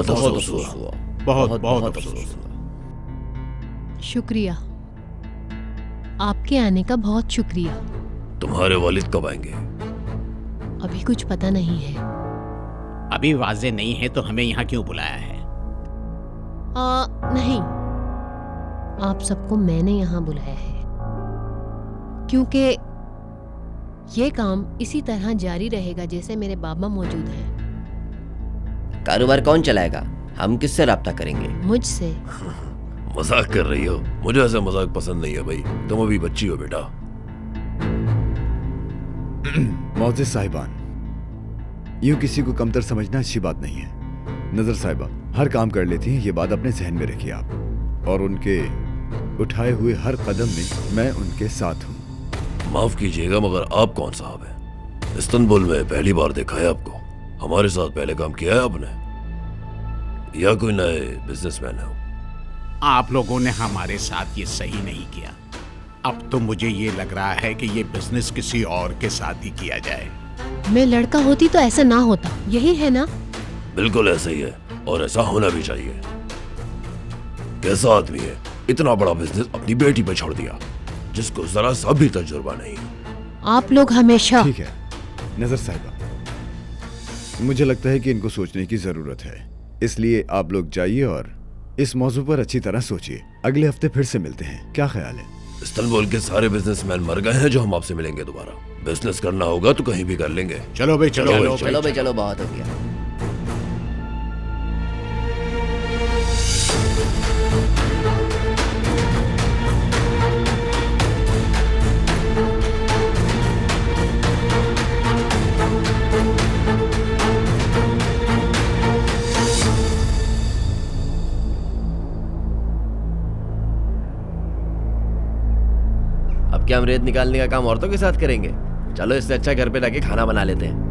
बहुत अफसोस हुआ, बहुत बहुत अफसोस हुआ। शुक्रिया, आपके आने का बहुत शुक्रिया। तुम्हारे वालिद कब आएंगे? अभी कुछ पता नहीं है। अभी वाजे नहीं है तो हमें यहाँ क्यों बुलाया है? नहीं, आप सबको मैंने यहाँ बुलाया है क्योंकि ये काम इसी तरह जारी रहेगा जैसे मेरे बाबा मौजूद हैं। कारोबार कौन चलाएगा? हम किससे राब्ता करेंगे? मुझसे। मजाक कर रही हो? मुझे ऐसा मजाक पसंद नहीं है भाई, तुम अभी बच्ची हो बेटा। मौजिद साहिबान, यूं किसी को कमतर समझना अच्छी बात नहीं है। नजर साहिबा हर काम कर लेती हैं, ये बात अपने जहन में रखिए आप, और उनके उठाए हुए हर कदम में मैं उनके साथ हूँ। माफ कीजिएगा मगर आप कौन साहब हैं? इस्तांबुल में पहली बार देखा है आपको। हमारे साथ पहले काम किया है आपने या कोई नए बिजनेसमैन है? आप लोगों ने हमारे साथ ये सही नहीं किया। अब तो मुझे ये लग रहा है कि ये बिजनेस किसी और के साथ ही किया जाए। मैं लड़का होती तो ऐसा ना होता, यही है ना? बिल्कुल ऐसा ही है और ऐसा होना भी चाहिए। कैसा आदमी है, इतना बड़ा बिजनेस अपनी बेटी पे छोड़ दिया जिसको जरा सा भी तजुर्बा नहीं। आप लोग हमेशा। ठीक है नजर साहिबा, मुझे लगता है कि इनको सोचने की जरूरत है, इसलिए आप लोग जाइए और इस मौजू पर अच्छी तरह सोचिए। अगले हफ्ते फिर से मिलते हैं, क्या ख्याल है? इस्तांबुल के सारे बिजनेसमैन मर गए हैं जो हम आपसे मिलेंगे दोबारा। बिजनेस करना होगा तो कहीं भी कर लेंगे। चलो भाई चलो चलो भाई चलो, बहुत हो गया। अब क्या हम रेत निकालने का काम औरतों के साथ करेंगे? चलो इससे अच्छा घर पे जाके खाना बना लेते हैं।